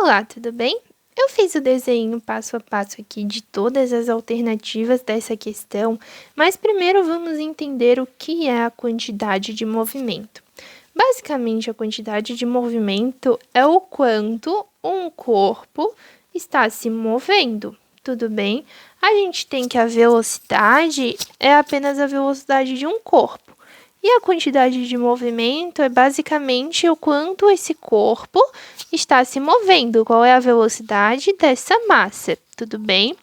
Olá, tudo bem? Eu fiz o desenho passo a passo aqui de todas as alternativas dessa questão, mas primeiro vamos entender o que é a quantidade de movimento. Basicamente, a quantidade de movimento é o quanto um corpo está se movendo, tudo bem? A gente tem que a velocidade é apenas a velocidade de um corpo. E a quantidade de movimento é basicamente o quanto esse corpo está se movendo, qual é a velocidade dessa massa, tudo bem?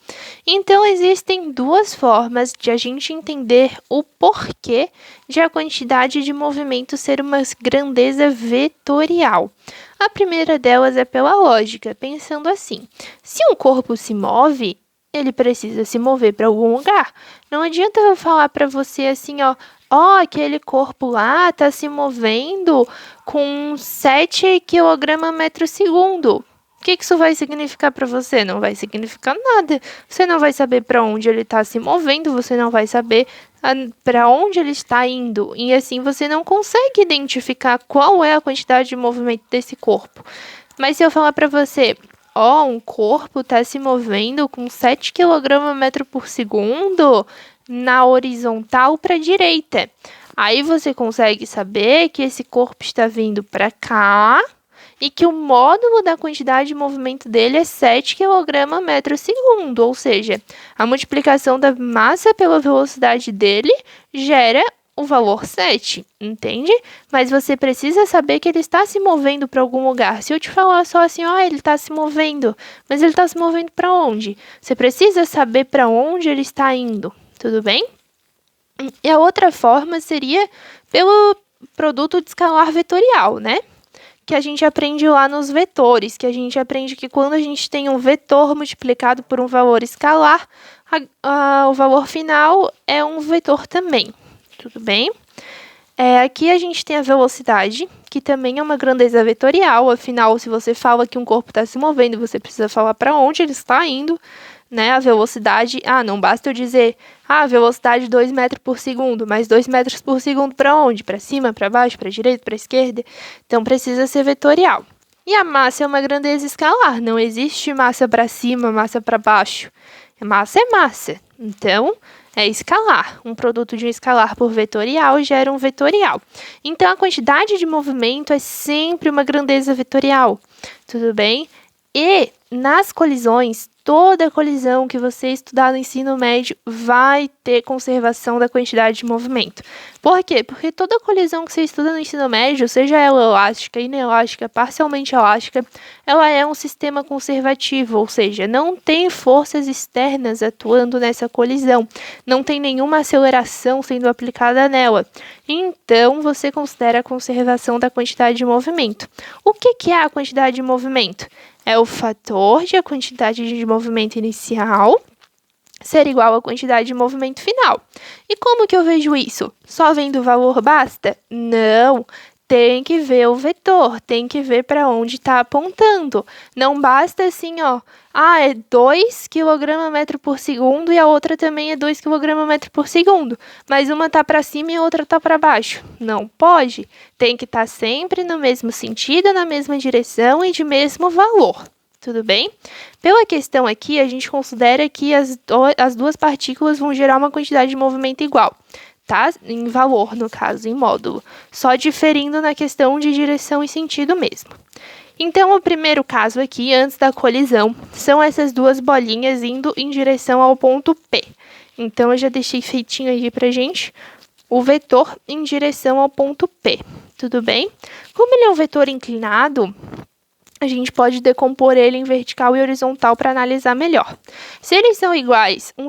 Então, existem duas formas de a gente entender o porquê de a quantidade de movimento ser uma grandeza vetorial. A primeira delas é pela lógica, pensando assim: se um corpo se move, ele precisa se mover para algum lugar. Não adianta eu falar para você assim, aquele corpo lá está se movendo com 7 kg/s. O que isso vai significar para você? Não vai significar nada. Você não vai saber para onde ele está se movendo, você não vai saber para onde ele está indo. E assim você não consegue identificar qual é a quantidade de movimento desse corpo. Mas se eu falar para você, um corpo está se movendo com 7 kg/s na horizontal para a direita. Aí você consegue saber que esse corpo está vindo para cá e que o módulo da quantidade de movimento dele é 7 kg/s, ou seja, a multiplicação da massa pela velocidade dele gera o valor 7, entende? Mas você precisa saber que ele está se movendo para algum lugar. Se eu te falar só assim, ele está se movendo, mas ele está se movendo para onde? Você precisa saber para onde ele está indo, tudo bem? E a outra forma seria pelo produto de escalar vetorial, né? Que a gente aprende lá nos vetores, que a gente aprende que quando a gente tem um vetor multiplicado por um valor escalar, o valor final é um vetor também, tudo bem? Aqui a gente tem a velocidade, que também é uma grandeza vetorial, afinal, se você fala que um corpo está se movendo, você precisa falar para onde ele está indo, né? A velocidade, não basta eu dizer, a velocidade 2 metros por segundo, mas 2 metros por segundo para onde? Para cima, para baixo, para direita, para esquerda? Então, precisa ser vetorial. E a massa é uma grandeza escalar, não existe massa para cima, massa para baixo. Massa é massa, então é escalar. Um produto de um escalar por vetorial gera um vetorial. Então, a quantidade de movimento é sempre uma grandeza vetorial, tudo bem? E nas colisões, toda colisão que você estudar no ensino médio vai ter conservação da quantidade de movimento. Por quê? Porque toda colisão que você estuda no ensino médio, seja ela elástica, inelástica, parcialmente elástica, ela é um sistema conservativo, ou seja, não tem forças externas atuando nessa colisão, não tem nenhuma aceleração sendo aplicada nela. Então, você considera a conservação da quantidade de movimento. O que é a quantidade de movimento? É o fator de a quantidade de movimento inicial ser igual à quantidade de movimento final. E como que eu vejo isso? Só vendo o valor basta? Não, tem que ver o vetor, tem que ver para onde está apontando. Não basta assim, é 2 kg/s e a outra também é 2 kg/s, mas uma está para cima e a outra está para baixo. Não pode. Tem que estar sempre no mesmo sentido, na mesma direção e de mesmo valor. Tudo bem? Pela questão aqui, a gente considera que as duas partículas vão gerar uma quantidade de movimento igual, tá? Em valor, no caso, em módulo. Só diferindo na questão de direção e sentido mesmo. Então, o primeiro caso aqui, antes da colisão, são essas duas bolinhas indo em direção ao ponto P. Então, eu já deixei feitinho aqui pra gente o vetor em direção ao ponto P. Tudo bem? Como ele é um vetor inclinado, a gente pode decompor ele em vertical e horizontal para analisar melhor. Se eles são iguais, um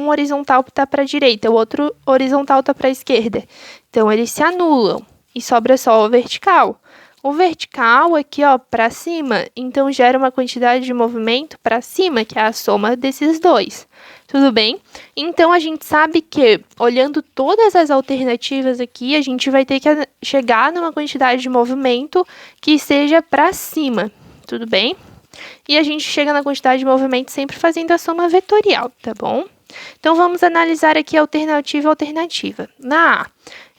horizontal está para a direita, o outro horizontal está para a esquerda. Então, eles se anulam e sobra só o vertical. O vertical aqui, para cima, então gera uma quantidade de movimento para cima, que é a soma desses dois. Tudo bem? Então, a gente sabe que, olhando todas as alternativas aqui, a gente vai ter que chegar numa quantidade de movimento que seja para cima. Tudo bem? E a gente chega na quantidade de movimento sempre fazendo a soma vetorial, tá bom? Então, vamos analisar aqui alternativa a alternativa. Na A,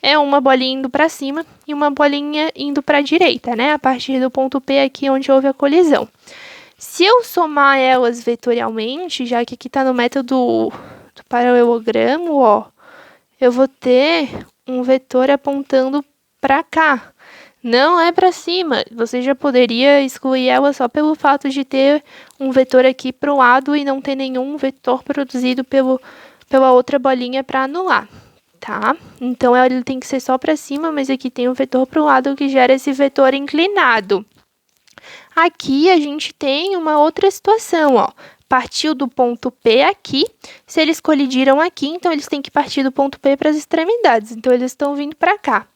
é uma bolinha indo para cima e uma bolinha indo para a direita, né? A partir do ponto P aqui onde houve a colisão. Se eu somar elas vetorialmente, já que aqui está no método do paralelogramo, ó, eu vou ter um vetor apontando para cá. Não é para cima. Você já poderia excluir ela só pelo fato de ter um vetor aqui para o lado e não ter nenhum vetor produzido pela outra bolinha para anular, tá? Então, ele tem que ser só para cima, mas aqui tem um vetor para o lado que gera esse vetor inclinado. Aqui a gente tem uma outra situação, ó. Partiu do ponto P aqui, se eles colidiram aqui, então eles têm que partir do ponto P para as extremidades, então eles estão vindo para cá.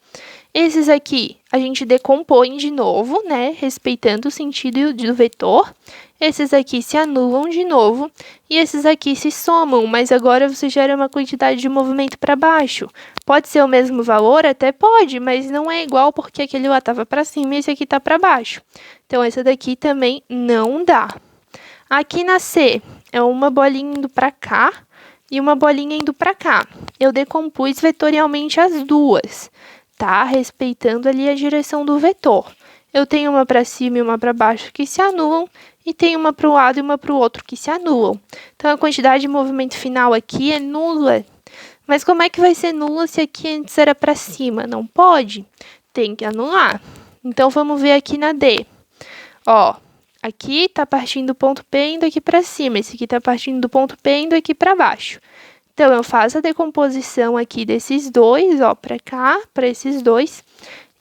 Esses aqui a gente decompõe de novo, né, respeitando o sentido do vetor. Esses aqui se anulam de novo e esses aqui se somam, mas agora você gera uma quantidade de movimento para baixo. Pode ser o mesmo valor? Até pode, mas não é igual porque aquele lá estava para cima e esse aqui está para baixo. Então, essa daqui também não dá. Aqui na C, é uma bolinha indo para cá e uma bolinha indo para cá. Eu decompus vetorialmente as duas, tá? Respeitando ali a direção do vetor. Eu tenho uma para cima e uma para baixo que se anulam, e tem uma para o lado e uma para o outro que se anulam. Então, a quantidade de movimento final aqui é nula. Mas como é que vai ser nula se aqui antes era para cima? Não pode. Tem que anular. Então, vamos ver aqui na D. Ó, aqui está partindo do ponto P indo aqui para cima. Esse aqui está partindo do ponto P indo aqui para baixo. Então, eu faço a decomposição aqui desses dois, ó, para cá, para esses dois.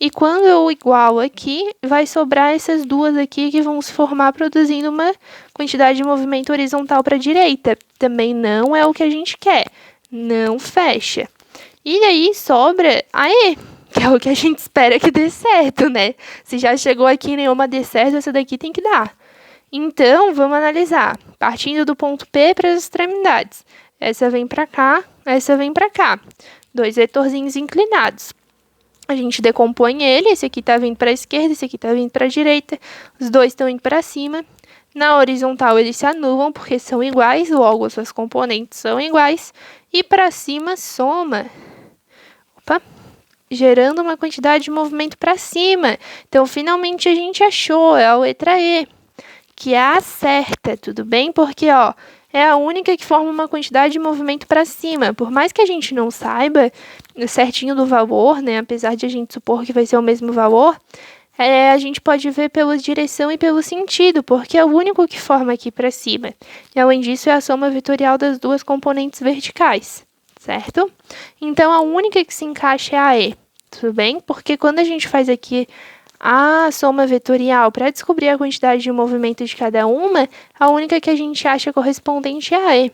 E quando eu igualo aqui, vai sobrar essas duas aqui que vão se formar produzindo uma quantidade de movimento horizontal para a direita. Também não é o que a gente quer. Não fecha. E aí sobra a E, que é o que a gente espera que dê certo, né? Se já chegou aqui e nenhuma dê certo, essa daqui tem que dar. Então, vamos analisar. Partindo do ponto P para as extremidades. Essa vem para cá, essa vem para cá. Dois vetorzinhos inclinados. A gente decompõe ele, esse aqui está vindo para a esquerda, esse aqui está vindo para a direita, os dois estão indo para cima. Na horizontal eles se anulam porque são iguais, logo as suas componentes são iguais. E para cima soma, gerando uma quantidade de movimento para cima. Então, finalmente a gente achou, é a letra E, que é a certa, tudo bem? Porque, ó, é a única que forma uma quantidade de movimento para cima. Por mais que a gente não saiba certinho do valor, né, apesar de a gente supor que vai ser o mesmo valor, a gente pode ver pela direção e pelo sentido, porque é o único que forma aqui para cima. E, além disso, é a soma vetorial das duas componentes verticais, certo? Então, a única que se encaixa é a E, tudo bem? Porque quando a gente faz aqui a soma vetorial para descobrir a quantidade de movimento de cada uma, a única que a gente acha correspondente é a E.